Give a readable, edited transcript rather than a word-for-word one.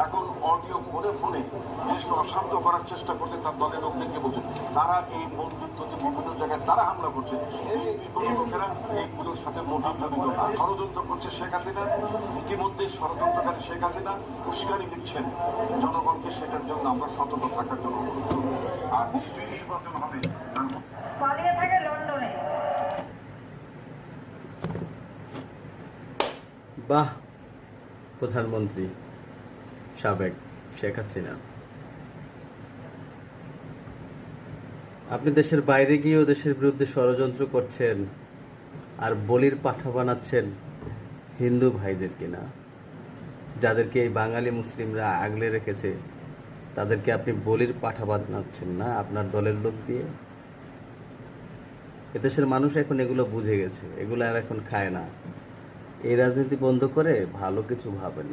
এখন অডিও ফোনে ফোনে দেশকে অশান্ত করার চেষ্টা করছে, তার দলের লোকদেরকে বলছে তারা এই বন্ধুত্ব বিভিন্ন জায়গায় তারা হামলা করছে। এই বিপন্ন লোকেরা এইগুলোর সাথে মোটেই জড়িত না। ষড়যন্ত্র করছে শেখ হাসিনা, ইতিমধ্যে ষড়যন্ত্রকারী শেখ হাসিনা উস্কানি দিচ্ছেন জনগণকে। সেটার জন্য আমরা সতর্ক থাকার জন্য অনুরোধ করব। আর নিশ্চয়ই নির্বাচন হবে। পালিয়ে থাকে লন্ডনে। বাহ, প্রধানমন্ত্রী সাবেক শেখ হাসিনা, আপনি দেশের বাইরে গিয়েও দেশের বিরুদ্ধে ষড়যন্ত্র করছেন আর বলির পাঠা বানাচ্ছেন হিন্দু ভাইদেরকে, না? যাদেরকে এই বাঙালি মুসলিমরা আগলে রেখেছে তাদেরকে আপনি বলির পাঠা বানাচ্ছেন, না? আপনার দলের লোক দিয়ে। এদেশের মানুষ এখন এগুলো বুঝে গেছে, এগুলো আর এখন খায় না। এই রাজনীতি বন্ধ করে ভালো কিছু ভাবেন।